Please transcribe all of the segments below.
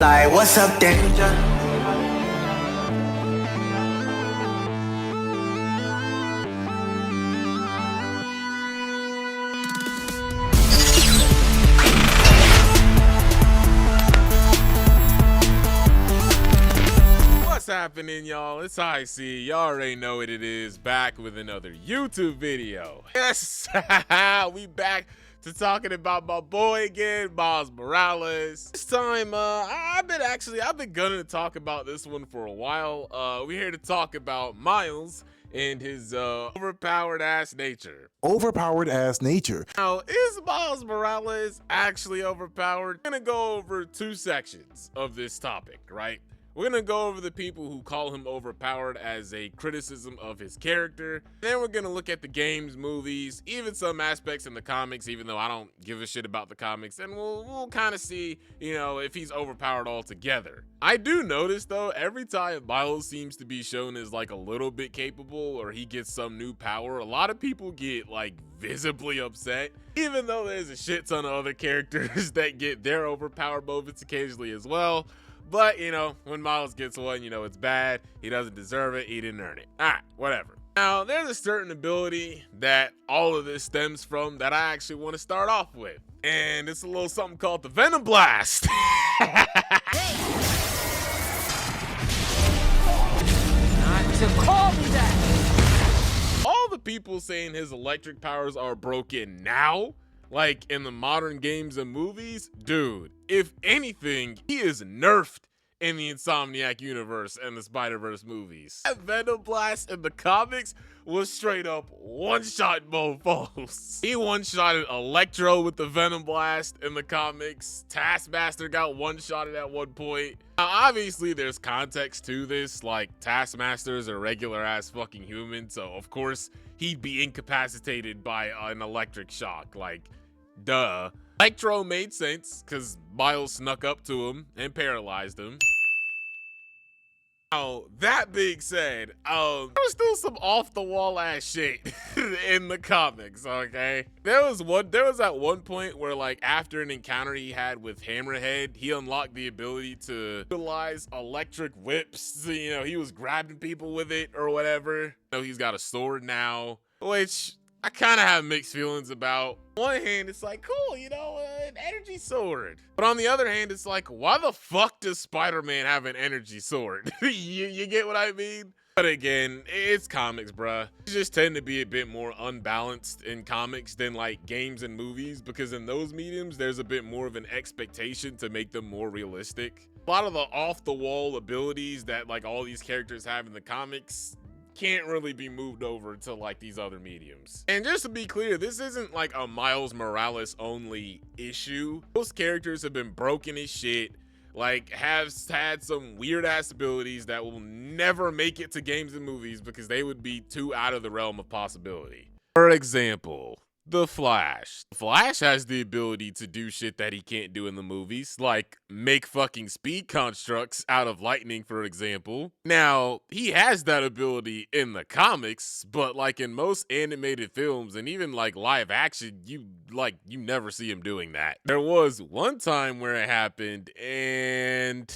Like, what's up, danger? What's happening, y'all? It's IC. Y'all already know what it is. Back with another YouTube video. Yes, we back to talking about my boy again, Miles Morales. This time, I've been gunning to talk about this one for a while. We're here to talk about Miles and his overpowered ass nature. Overpowered ass nature. Now, is Miles Morales actually overpowered? I'm gonna go over two sections of this topic, right? We're gonna go over the people who call him overpowered as a criticism of his character. Then we're gonna look at the games, movies, even some aspects in the comics, even though I don't give a shit about the comics. And we'll kind of see, if he's overpowered altogether. I do notice though, every time Miles seems to be shown as like a little bit capable or he gets some new power, a lot of people get like visibly upset, even though there's a shit ton of other characters that get their overpowered moments occasionally as well. But, when Miles gets one, it's bad. He doesn't deserve it. He didn't earn it. All right, whatever. Now, there's a certain ability that all of this stems from that I actually want to start off with. And it's a little something called the Venom Blast. Not to call me that. All the people saying his electric powers are broken now, like in the modern games and movies, dude, if anything, he is nerfed in the Insomniac universe and the Spider-Verse movies. That Venom Blast in the comics was straight up one-shot mofos. He one-shotted Electro with the Venom Blast in the comics. Taskmaster got one-shotted at one point. Now, obviously, there's context to this, like Taskmaster's a regular-ass fucking human, so of course, he'd be incapacitated by an electric shock, like, duh. Electro made sense, because Miles snuck up to him and paralyzed him. Now, that being said, there was still some off-the-wall ass shit in the comics, okay? There was at one point where, like, after an encounter he had with Hammerhead, he unlocked the ability to utilize electric whips. He was grabbing people with it or whatever. He's got a sword now, which I kind of have mixed feelings about. On one hand, it's like, cool, an energy sword. But on the other hand, it's like, why the fuck does Spider-Man have an energy sword? you get what I mean? But again, it's comics, bruh. They just tend to be a bit more unbalanced in comics than like games and movies, because in those mediums, there's a bit more of an expectation to make them more realistic. A lot of the off-the-wall abilities that like all these characters have in the comics can't really be moved over to like these other mediums. And just to be clear, this isn't like a Miles Morales only issue. Most characters have been broken as shit, like have had some weird ass abilities that will never make it to games and movies because they would be too out of the realm of possibility. For example, the Flash. Flash has the ability to do shit that he can't do in the movies, like make fucking speed constructs out of lightning, for example. Now, he has that ability in the comics, but like in most animated films and even like live action, you never see him doing that. There was one time where it happened and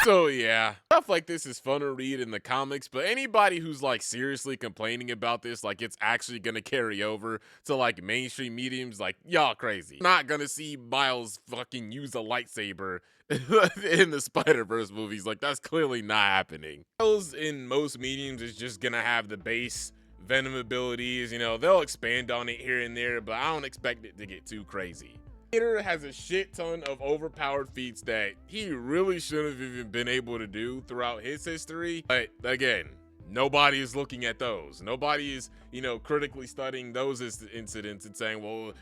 so yeah, stuff like this is fun to read in the comics, but anybody who's like seriously complaining about this, like it's actually gonna carry over to like mainstream mediums, like y'all crazy. Not gonna see Miles fucking use a lightsaber in the Spider-Verse movies. Like that's clearly not happening. Miles in most mediums is just gonna have the base Venom abilities, they'll expand on it here and there, but I don't expect it to get too crazy. Peter has a shit ton of overpowered feats that he really shouldn't have even been able to do throughout his history. But again, nobody is looking at those. Nobody is, critically studying those incidents and saying, well,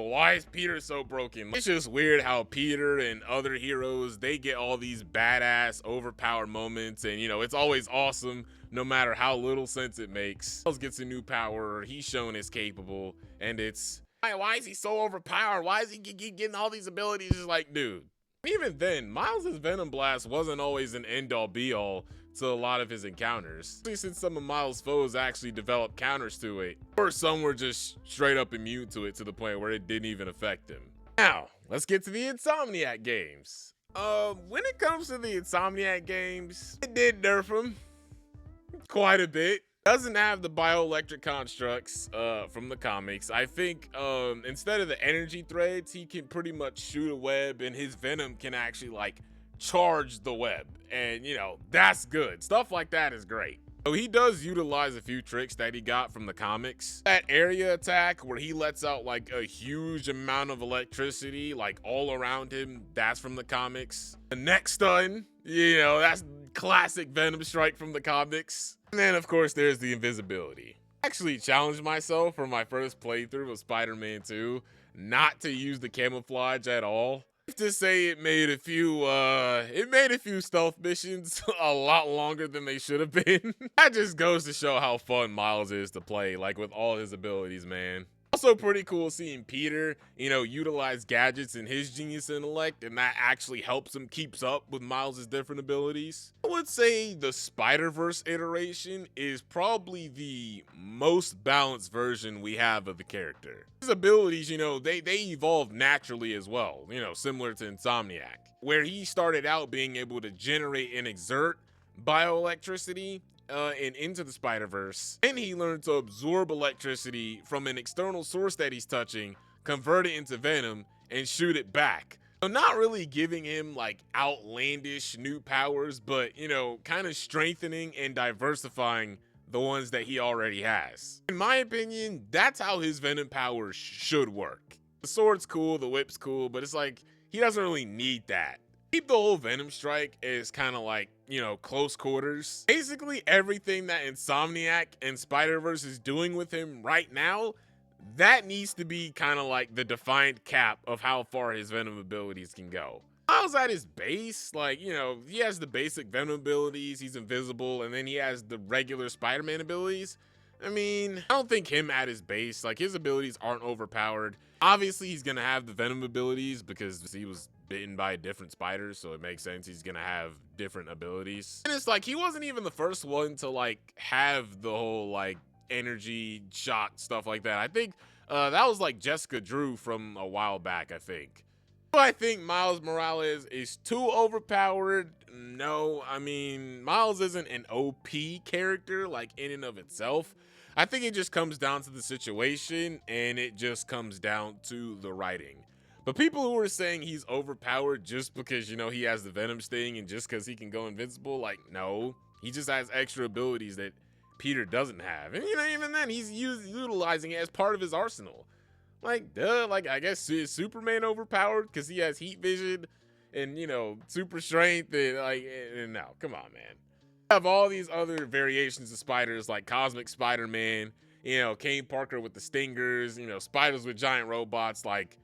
why is Peter so broken? It's just weird how Peter and other heroes, they get all these badass overpowered moments, and it's always awesome no matter how little sense it makes. Miles gets a new power, he's shown as capable, and it's why is he so overpowered? Why is he getting all these abilities? Just like, dude. Even then, Miles' Venom Blast wasn't always an end-all be-all to a lot of his encounters, especially since some of Miles' foes actually developed counters to it, or some were just straight up immune to it to the point where it didn't even affect him. Now, let's get to the Insomniac games. When it comes to the Insomniac games, it did nerf him quite a bit. Doesn't have the bioelectric constructs from the comics. I think instead of the energy threads, he can pretty much shoot a web, and his venom can actually like charge the web, and you know, that's good. Stuff like that is great. So he does utilize a few tricks that he got from the comics. That area attack where he lets out like a huge amount of electricity like all around him, that's from the comics. The neck stun, you know, that's classic Venom strike from the comics. And then of course there's the invisibility. I actually challenged myself for my first playthrough of Spider-Man 2 not to use the camouflage at all. To say it made a few stealth missions a lot longer than they should have been. That just goes to show how fun Miles is to play, like with all his abilities, man. Also pretty cool seeing Peter, you know, utilize gadgets in his genius intellect, and that actually helps him keeps up with Miles' different abilities. I would say the Spider-Verse iteration is probably the most balanced version we have of the character. His abilities, you know, they evolve naturally as well, you know, similar to Insomniac, where he started out being able to generate and exert bioelectricity and into the Spider-Verse, and he learned to absorb electricity from an external source that he's touching, convert it into venom, and shoot it back. So not really giving him like outlandish new powers, but you know, kind of strengthening and diversifying the ones that he already has. In my opinion, that's how his venom powers should work. The sword's cool, the whip's cool, but it's like he doesn't really need that. Keep the whole Venom strike as kind of like, you know, close quarters. Basically everything that Insomniac and Spider-Verse is doing with him right now, that needs to be kind of like the defined cap of how far his Venom abilities can go. Miles at his base, like, you know, he has the basic Venom abilities, he's invisible, and then he has the regular Spider-Man abilities. I mean, I don't think him at his base, like his abilities aren't overpowered. Obviously he's gonna have the Venom abilities because he was bitten by different spiders, so it makes sense he's gonna have different abilities. And it's like he wasn't even the first one to like have the whole like energy shock stuff like that. I think that was like Jessica Drew from a while back, I think. Do I think Miles Morales is too overpowered? No, I mean, Miles isn't an OP character like in and of itself. I think it just comes down to the situation, and it just comes down to the writing. But people who are saying he's overpowered just because, you know, he has the Venom sting and just because he can go invincible, like, no. He just has extra abilities that Peter doesn't have. And, you know, even then, he's utilizing it as part of his arsenal. Like, duh, like, I guess is Superman overpowered because he has heat vision and, you know, super strength and, like, and no, come on, man. Have all these other variations of spiders like Cosmic Spider-Man, you know, Kane Parker with the stingers, you know, spiders with giant robots. Like,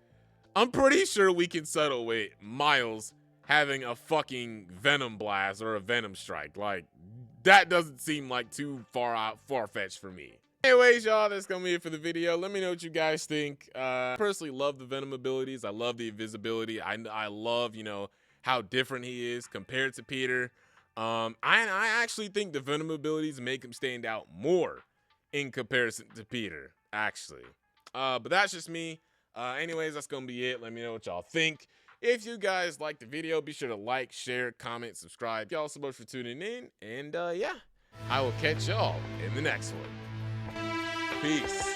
I'm pretty sure we can settle with Miles having a fucking Venom blast or a Venom strike. Like, that doesn't seem like too far-fetched for me. Anyways, y'all, that's gonna be it for the video. Let me know what you guys think. I personally love the Venom abilities. I love the invisibility. I love, you know, how different he is compared to Peter. I actually think the Venom abilities make him stand out more in comparison to Peter, actually. But that's just me. Anyways, that's gonna be it. Let me know what y'all think. If you guys liked the video, be sure to like, share, comment, subscribe. Thank y'all so much for tuning in, and yeah, I will catch y'all in the next one. Peace.